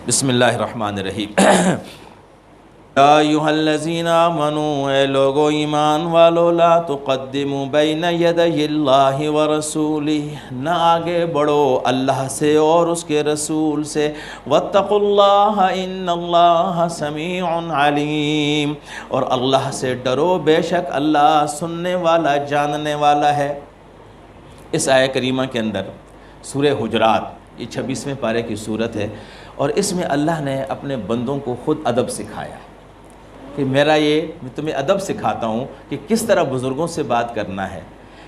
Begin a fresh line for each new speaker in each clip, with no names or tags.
بسم اللہ الرحمن الرحیم۔ یا ایھا الذین آمنوا، اے لوگو ایمان والو، لا تقدموا بین یدی اللہ ورسولہ، نہ آگے بڑھو اللہ سے اور اس کے رسول سے، واتقوا اللہ ان اللہ سمیع علیم، اور اللہ سے ڈرو، بے شک اللہ سننے والا جاننے والا ہے۔ اس آیہ کریمہ کے اندر سورہ حجرات، یہ 26ویں پارے کی صورت ہے، اور اس میں اللہ نے اپنے بندوں کو خود ادب سکھایا کہ میں تمہیں ادب سکھاتا ہوں کہ کس طرح بزرگوں سے بات کرنا ہے،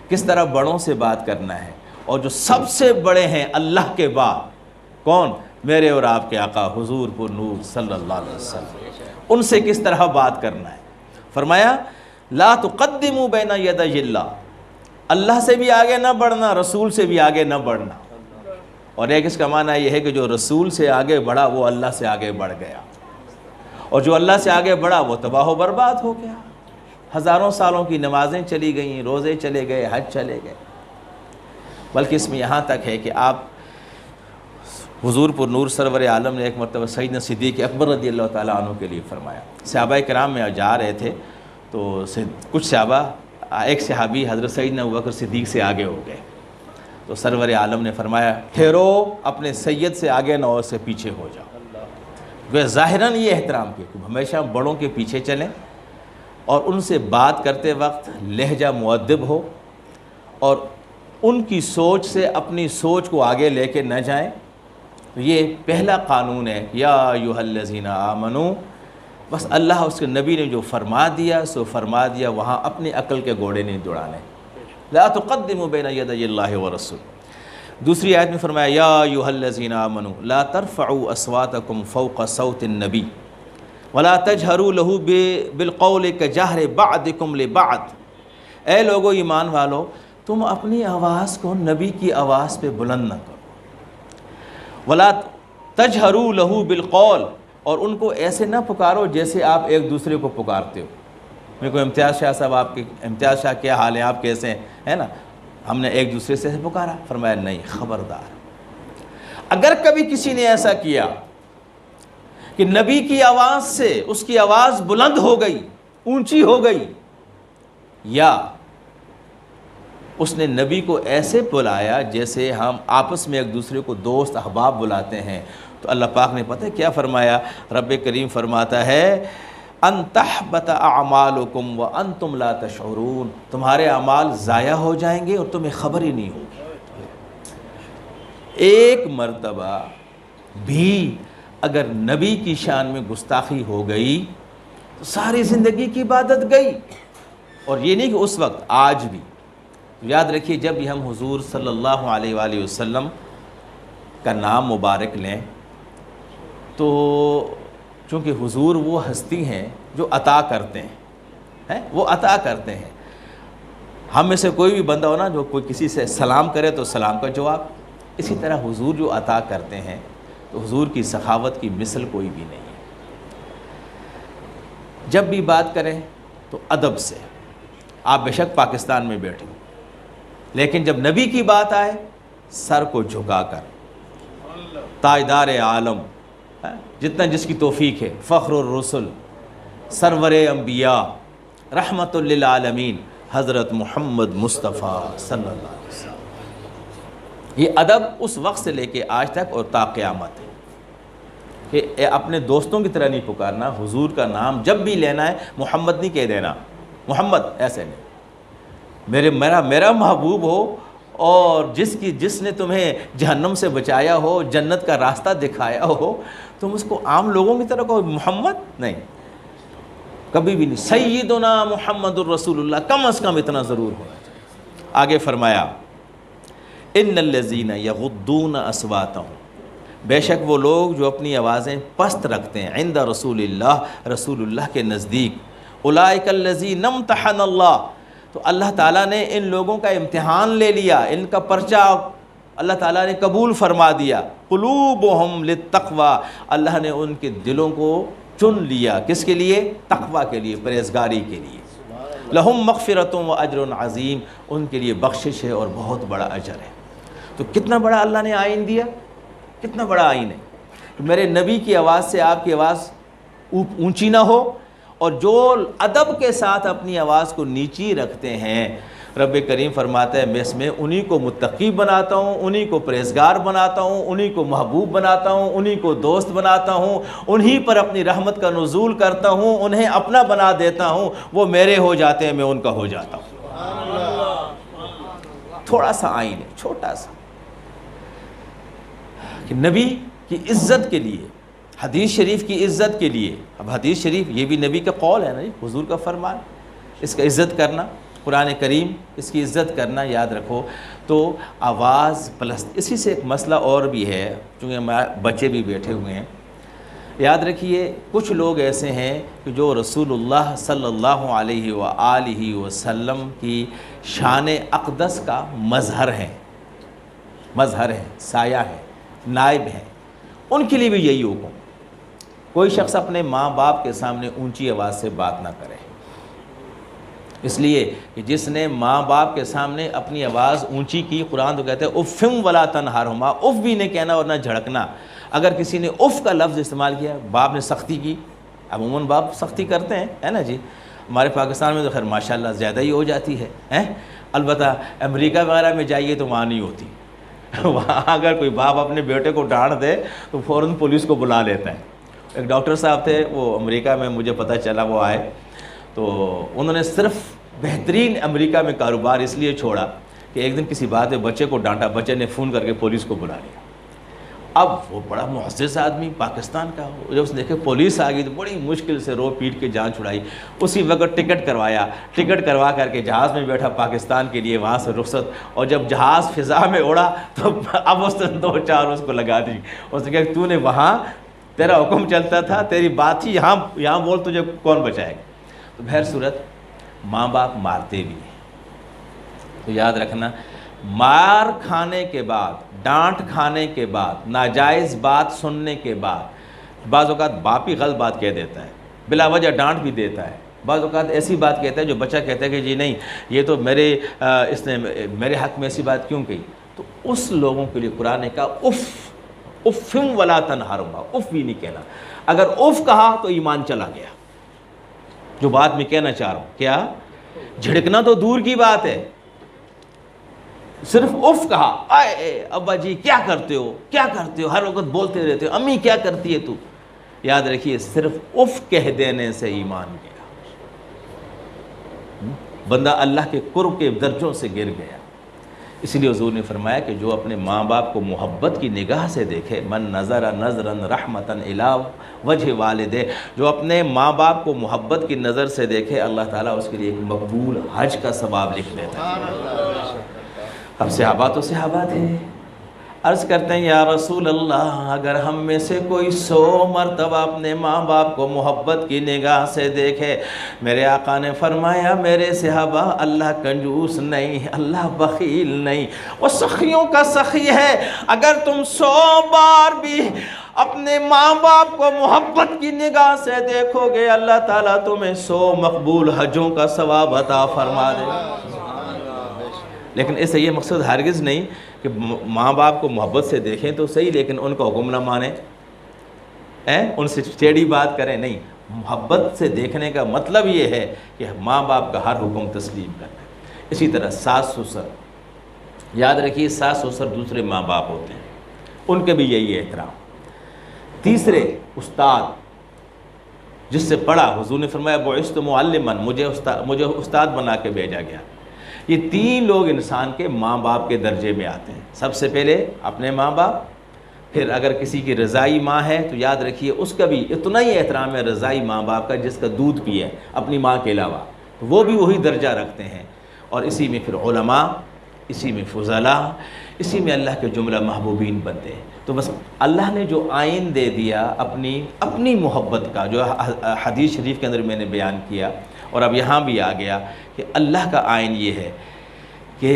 کس طرح بڑوں سے بات کرنا ہے، اور جو سب سے بڑے ہیں اللہ کے بعد کون؟ میرے اور آپ کے آقا حضور پر نور صلی اللہ علیہ وسلم، ان سے کس طرح بات کرنا ہے۔ فرمایا لا تقدموا بین یدی اللہ، اللہ سے بھی آگے نہ بڑھنا، رسول سے بھی آگے نہ بڑھنا۔ اور ایک اس کا معنی یہ ہے کہ جو رسول سے آگے بڑھا وہ اللہ سے آگے بڑھ گیا، اور جو اللہ سے آگے بڑھا وہ تباہ و برباد ہو گیا۔ ہزاروں سالوں کی نمازیں چلی گئیں، روزے چلے گئے، حج چلے گئے، بلکہ اس میں یہاں تک ہے کہ آپ حضور پر نور سرور عالم نے ایک مرتبہ سیدنا صدیق اکبر رضی اللہ تعالیٰ عنہ کے لیے فرمایا۔ صحابہ کرام میں جا رہے تھے تو کچھ صحابہ، ایک صحابی حضرت سیدنا ابوبکر صدیق سے آگے ہو گئے، تو سرور عالم نے فرمایا ٹھہرو، اپنے سید سے آگے نہ ہو، سے پیچھے ہو جاؤ۔ وہ ظاہراً یہ احترام کیا کہ ہمیشہ بڑوں کے پیچھے چلیں، اور ان سے بات کرتے وقت لہجہ مؤدب ہو، اور ان کی سوچ سے اپنی سوچ کو آگے لے کے نہ جائیں۔ یہ پہلا قانون ہے، یا ایھا الذین آمنوا، بس اللہ اس کے نبی نے جو فرما دیا سو فرما دیا، وہاں اپنی عقل کے گھوڑے نہیں دوڑانے۔ لا تقدموا بین یدی اللہ ورسول۔ دوسری آیت میں فرمایا یا ایھا الذین آمنوا لا ترفعوا اصواتکم فوق صوت النبی ولا تجہروا لہ بالقول کجہر بعضکم لبعض، اے لوگو ایمان والو، تم اپنی آواز کو نبی کی آواز پہ بلند نہ کرو، ولا تجہروا لہ بالقول، اور ان کو ایسے نہ پکارو جیسے آپ ایک دوسرے کو پکارتے ہو۔ میرے کو امتیاز شاہ صاحب، آپ کے امتیاز شاہ کیا حال ہے، آپ کیسے ہیں، ہے نا، ہم نے ایک دوسرے سے پکارا؟ فرمایا نہیں، خبردار، اگر کبھی کسی نے ایسا کیا کہ نبی کی آواز سے اس کی آواز بلند ہو گئی، اونچی ہو گئی، یا اس نے نبی کو ایسے بلایا جیسے ہم آپس میں ایک دوسرے کو دوست احباب بلاتے ہیں، تو اللہ پاک نے پتہ ہے کیا فرمایا؟ رب کریم فرماتا ہے ان تحبط اعمالکم وانتم لا تشعرون، تمہارے اعمال ضائع ہو جائیں گے اور تمہیں خبر ہی نہیں ہوگی۔ ایک مرتبہ بھی اگر نبی کی شان میں گستاخی ہو گئی تو ساری زندگی کی عبادت گئی۔ اور یہ نہیں کہ اس وقت، آج بھی یاد رکھیے، جب بھی ہم حضور صلی اللہ علیہ وآلہ وسلم کا نام مبارک لیں تو چونکہ حضور وہ ہستی ہیں جو عطا کرتے ہیں، وہ عطا کرتے ہیں۔ ہم میں سے کوئی بھی بندہ ہونا جو کوئی کسی سے سلام کرے تو سلام کا جواب، اسی طرح حضور جو عطا کرتے ہیں، تو حضور کی سخاوت کی مثل کوئی بھی نہیں ہے۔ جب بھی بات کریں تو ادب سے، آپ بے شک پاکستان میں بیٹھے، لیکن جب نبی کی بات آئے سر کو جھکا کر، تاجدار عالم، جتنا جس کی توفیق ہے، فخر الرسل، سرور انبیاء، رحمت للعالمین، حضرت محمد مصطفیٰ صلی اللہ علیہ وسلم۔ یہ ادب اس وقت سے لے کے آج تک اور تا قیامت ہے کہ اپنے دوستوں کی طرح نہیں پکارنا، حضور کا نام جب بھی لینا ہے محمد نہیں کہہ دینا، محمد ایسے نہیں، میرا محبوب ہو، اور جس نے تمہیں جہنم سے بچایا ہو، جنت کا راستہ دکھایا ہو، تم اس کو عام لوگوں کی طرح کہو محمد، نہیں، کبھی بھی نہیں۔ سیدنا محمد الرسول اللہ، کم از کم اتنا ضرور ہونا چاہیے۔ آگے فرمایا ان الذین یغضون اصواتہم، بے شک وہ لوگ جو اپنی آوازیں پست رکھتے ہیں، عند رسول اللہ، رسول اللہ کے نزدیک، اولئک الذین امتحن اللہ، تو اللہ تعالیٰ نے ان لوگوں کا امتحان لے لیا، ان کا پرچہ اللہ تعالیٰ نے قبول فرما دیا۔ قلوبہم للتقوی، اللہ نے ان کے دلوں کو چن لیا، کس کے لیے؟ تقوی کے لیے، پرہیزگاری کے لیے۔ لہم مغفرۃ و اجر عظیم، ان کے لیے بخشش ہے اور بہت بڑا اجر ہے۔ تو کتنا بڑا اللہ نے آئین دیا، کتنا بڑا آئین ہے۔ کہ میرے نبی کی آواز سے آپ کی آواز اونچی نہ ہو، اور جو ادب کے ساتھ اپنی آواز کو نیچی رکھتے ہیں، رب کریم فرماتا ہے میں اس میں انہی کو متقی بناتا ہوں، انہی کو پرہیزگار بناتا ہوں، انہی کو محبوب بناتا ہوں، انہی کو دوست بناتا ہوں، انہی پر اپنی رحمت کا نزول کرتا ہوں، انہیں اپنا بنا دیتا ہوں، وہ میرے ہو جاتے ہیں، میں ان کا ہو جاتا ہوں۔ تھوڑا سا آئین ہے، چھوٹا سا، کہ نبی کی عزت کے لیے، حدیث شریف کی عزت کے لیے، اب حدیث شریف یہ بھی نبی کا قول ہے نا جی، حضور کا فرمان، اس کا عزت کرنا، قرآن کریم اس کی عزت کرنا، یاد رکھو۔ تو آواز پلس، اسی سے ایک مسئلہ اور بھی ہے، چونکہ بچے بھی بیٹھے ہوئے ہیں، یاد رکھیے کچھ لوگ ایسے ہیں کہ جو رسول اللہ صلی اللہ علیہ وآلہ وسلم کی شان اقدس کا مظہر ہیں، سایہ ہیں، نائب ہیں، ان کے لیے بھی یہی حکم، کوئی شخص اپنے ماں باپ کے سامنے اونچی آواز سے بات نہ کرے، اس لیے کہ جس نے ماں باپ کے سامنے اپنی آواز اونچی کی، قرآن تو کہتے ہیں اُفٍّ وَلَا تَنْهَرْهُمَا، اف بھی نہیں کہنا اور نہ جھڑکنا۔ اگر کسی نے اف کا لفظ استعمال کیا، باپ نے سختی کی، عموماً باپ سختی کرتے ہیں، ہے نا جی، ہمارے پاکستان میں تو خیر ماشاءاللہ زیادہ ہی ہو جاتی ہے، البتہ امریکہ وغیرہ میں جائیے تو وہاں نہیں ہوتی، وہاں اگر کوئی باپ اپنے بیٹے کو ڈانٹ دے تو فوراً پولیس کو بلا لیتا ہے۔ ایک ڈاکٹر صاحب تھے، وہ امریکہ میں، مجھے پتہ چلا وہ آئے، تو انہوں نے صرف بہترین امریکہ میں کاروبار اس لیے چھوڑا کہ ایک دن کسی بات میں بچے کو ڈانٹا، بچے نے فون کر کے پولیس کو بلا لیا۔ اب وہ بڑا معزز آدمی پاکستان کا، جب اس نے دیکھے پولیس آ گئی تو بڑی مشکل سے رو پیٹ کے جان چھڑائی، اسی وقت ٹکٹ کروایا، ٹکٹ کروا کر کے جہاز میں بیٹھا پاکستان کے لیے، وہاں سے رخصت، اور جب جہاز فضا میں اڑا تو اب اس نے 2-4 اس کو لگا دی، اس نے کہا تو نے وہاں تیرا حکم چلتا تھا، تیری بات ہی یہاں بول، تجھے کون بچائے گا۔ تو بہر صورت ماں باپ مارتے بھی ہیں، تو یاد رکھنا مار کھانے کے بعد، ڈانٹ کھانے کے بعد، ناجائز بات سننے کے بعد، بعض اوقات باپ ہی غلط بات کہہ دیتا ہے، بلا وجہ ڈانٹ بھی دیتا ہے، بعض اوقات ایسی بات کہتا ہے جو بچہ کہتا ہے کہ جی نہیں یہ تو اس نے میرے حق میں ایسی بات کیوں کہی، تو اس لوگوں کے لیے قرآن نے کہا اُفٍّ وَلَا تَنْهَرْهُمَا، اف بھی نہیں کہنا۔ اگر اف کہا تو ایمان چلا گیا، جو بات میں کہنا چاہ رہا ہوں، کیا جھڑکنا تو دور کی بات ہے، صرف اف کہا، اے ابا جی کیا کرتے ہو، ہر وقت بولتے رہتے ہو، امی کیا کرتی ہے تو، یاد رکھیے صرف اف کہہ دینے سے ایمان گیا، بندہ اللہ کے قرب کے درجوں سے گر گیا۔ اس لیے حضور نے فرمایا کہ جو اپنے ماں باپ کو محبت کی نگاہ سے دیکھے، من نظر نظرا رحمتاً الی وجہ والدہ، جو اپنے ماں باپ کو محبت کی نظر سے دیکھے، اللہ تعالیٰ اس کے لیے ایک مقبول حج کا ثواب لکھ دیتا ہے۔ اب صحابہ تو صحابہ تھے، عرض کرتے ہیں یا رسول اللہ اگر ہم میں سے کوئی 100 مرتبہ اپنے ماں باپ کو محبت کی نگاہ سے دیکھے، میرے آقا نے فرمایا میرے صحابہ اللہ کنجوس نہیں، اللہ بخیل نہیں، وہ سخیوں کا سخی ہے، اگر تم 100 بار بھی اپنے ماں باپ کو محبت کی نگاہ سے دیکھو گے، اللہ تعالیٰ تمہیں 100 مقبول حجوں کا ثواب عطا فرما دے۔ لیکن اس سے یہ مقصد ہرگز نہیں کہ ماں باپ کو محبت سے دیکھیں تو صحیح لیکن ان کا حکم نہ مانیں، ان سے ٹیڑھی بات کریں، نہیں، محبت سے دیکھنے کا مطلب یہ ہے کہ ماں باپ کا ہر حکم تسلیم کرنا۔ اسی طرح ساس سسر، یاد رکھیے ساس سسر دوسرے ماں باپ ہوتے ہیں، ان کے بھی یہی احترام۔ تیسرے استاد، جس سے پڑھا، حضور نے فرمایا بعثت معلما، مجھے استاد بنا کے بھیجا گیا۔ یہ 3 لوگ انسان کے ماں باپ کے درجے میں آتے ہیں، سب سے پہلے اپنے ماں باپ، پھر اگر کسی کی رضائی ماں ہے تو یاد رکھیے اس کا بھی اتنا ہی احترام ہے رضائی ماں باپ کا جس کا دودھ پی ہے اپنی ماں کے علاوہ، تو وہ بھی وہی درجہ رکھتے ہیں۔ اور اسی میں پھر علماء، اسی میں فضلاء، اسی میں اللہ کے جملہ محبوبین بنتے ہیں۔ تو بس اللہ نے جو آئین دے دیا اپنی محبت کا، جو حدیث شریف کے اندر میں نے بیان کیا اور اب یہاں بھی آ گیا کہ اللہ کا آئین یہ ہے کہ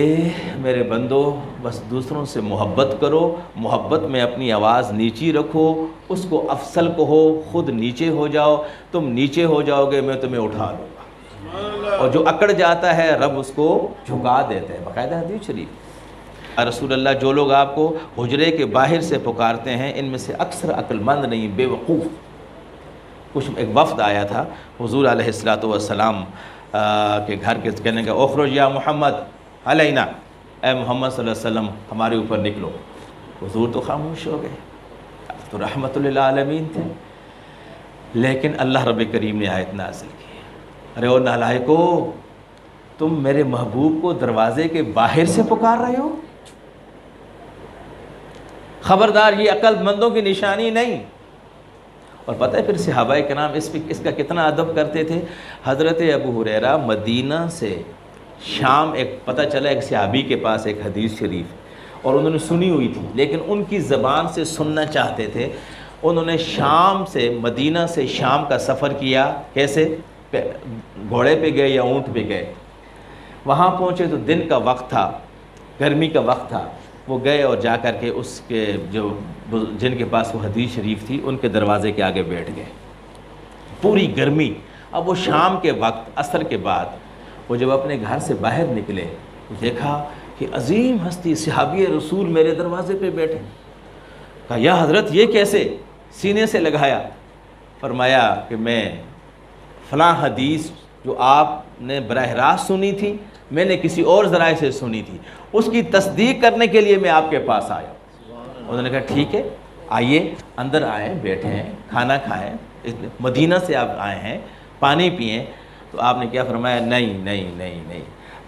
میرے بندو بس دوسروں سے محبت کرو، محبت میں اپنی آواز نیچی رکھو، اس کو افضل کہو، خود نیچے ہو جاؤ، تم نیچے ہو جاؤ گے میں تمہیں اٹھا لوں گا، اور جو اکڑ جاتا ہے رب اس کو جھکا دیتا ہے، باقاعدہ حدیث شریف۔ رسول اللہ جو لوگ آپ کو حجرے کے باہر سے پکارتے ہیں ان میں سے اکثر عقل مند نہیں، بے وقوف۔ کچھ ایک وفد آیا تھا حضور علیہ الصلوۃ والسلام کے گھر کے، کہنے کا اخرج یا محمد علینا، اے محمد صلی اللہ علیہ وسلم ہمارے اوپر نکلو۔ حضور تو خاموش ہو گئے، تو رحمت للعالمین تھے، لیکن اللہ رب کریم نے آیت نازل کی، ارے او نالائکو، تم میرے محبوب کو دروازے کے باہر سے پکار رہے ہو؟ خبردار، یہ عقل مندوں کی نشانی نہیں۔ اور پتہ ہے پھر صحابہ کرام اس کا کتنا ادب کرتے تھے۔ حضرت ابو ہریرہ مدینہ سے شام، ایک پتہ چلا ایک صحابی کے پاس ایک حدیث شریف، اور انہوں نے سنی ہوئی تھی لیکن ان کی زبان سے سننا چاہتے تھے۔ انہوں نے شام سے، مدینہ سے شام کا سفر کیا، کیسے؟ گھوڑے پہ گئے یا اونٹ پہ گئے۔ وہاں پہنچے تو دن کا وقت تھا، گرمی کا وقت تھا، وہ گئے اور جا کر کے اس کے جن کے پاس وہ حدیث شریف تھی ان کے دروازے کے آگے بیٹھ گئے، پوری گرمی۔ اب وہ شام کے وقت، عصر کے بعد، وہ جب اپنے گھر سے باہر نکلے تو دیکھا کہ عظیم ہستی صحابی رسول میرے دروازے پہ بیٹھے۔ کہا یا حضرت یہ کیسے؟ سینے سے لگایا، فرمایا کہ میں فلاں حدیث جو آپ نے براہ راست سنی تھی، میں نے کسی اور ذرائع سے سنی تھی، اس کی تصدیق کرنے کے لیے میں آپ کے پاس آیا۔ انہوں نے کہا ٹھیک ہے، آئیے اندر آئیں، بیٹھیں، کھانا کھائیں، مدینہ سے آپ آئے ہیں، پانی پئیں۔ تو آپ نے کیا فرمایا؟ نہیں،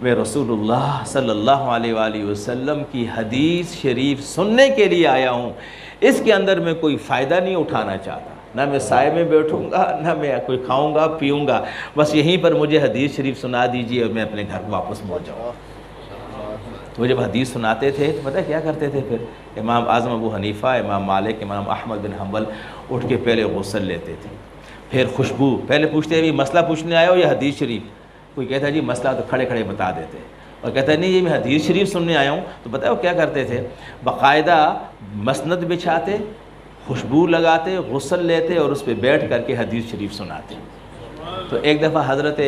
میں رسول اللہ صلی اللہ علیہ وآلہ وسلم کی حدیث شریف سننے کے لیے آیا ہوں، اس کے اندر میں کوئی فائدہ نہیں اٹھانا چاہتا، نہ میں سائے میں بیٹھوں گا، نہ میں کوئی کھاؤں گا پیوں گا، بس یہیں پر مجھے حدیث شریف سنا دیجیے اور میں اپنے گھر واپس پہنچ جاؤں۔ وہ جب حدیث سناتے تھے تو پتہ کیا کرتے تھے پھر؟ امام اعظم ابو حنیفہ، امام مالک، امام احمد بن حنبل اٹھ کے پہلے غسل لیتے تھے، پھر خوشبو، پہلے پوچھتے ہیں مسئلہ پوچھنے آئے ہو یا حدیث شریف؟ کوئی کہتا ہے جی مسئلہ، تو کھڑے کھڑے بتا دیتے، اور کہتا ہے نہیں یہ میں حدیث شریف سننے آیا ہوں۔ تو پتہ ہے وہ کیا کرتے تھے؟ باقاعدہ مسند بچھاتے، خوشبو لگاتے، غسل لیتے اور اس پہ بیٹھ کر کے حدیث شریف سناتے۔ تو ایک دفعہ حضرت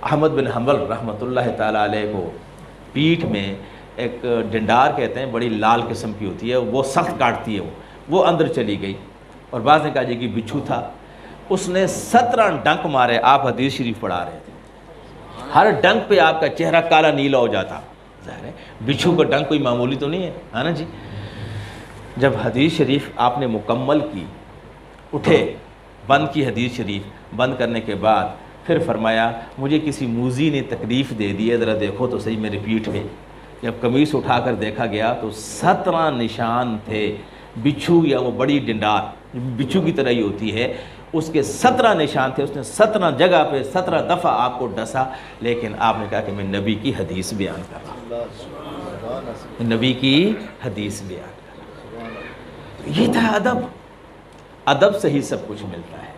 احمد بن حنبل رحمۃ اللہ تعالیٰ علیہ کو پیٹھ میں ایک ڈنڈار کہتے ہیں، بڑی لال قسم کی ہوتی ہے، وہ سخت کاٹتی ہے، وہ اندر چلی گئی، اور بعض نے کہا جی کہ بچھو تھا، اس نے 17 ڈنک مارے۔ آپ حدیث شریف پڑھا رہے تھے، ہر ڈنک پہ آپ کا چہرہ کالا نیلا ہو جاتا۔ ظاہر ہے بچھو کا ڈنک کوئی معمولی تو نہیں ہے نا جی۔ جب حدیث شریف آپ نے مکمل کی، اٹھے، بند کی حدیث شریف، بند کرنے کے بعد پھر فرمایا مجھے کسی موذی نے تکلیف دے دی ہے، ذرا دیکھو تو صحیح میرے پیٹھ پہ۔ جب قمیص اٹھا کر دیکھا گیا تو 17 نشان تھے، بچھو یا وہ بڑی ڈنڈار بچھو کی طرح ہی ہوتی ہے، اس کے 17 نشان تھے۔ اس نے 17 جگہ پہ 17 دفعہ آپ کو ڈسا، لیکن آپ نے کہا کہ میں نبی کی حدیث بیان کر رہا ہوں، نبی کی حدیث بیان کر رہا ہوں۔ یہ تھا ادب، ادب سے ہی سب کچھ ملتا ہے۔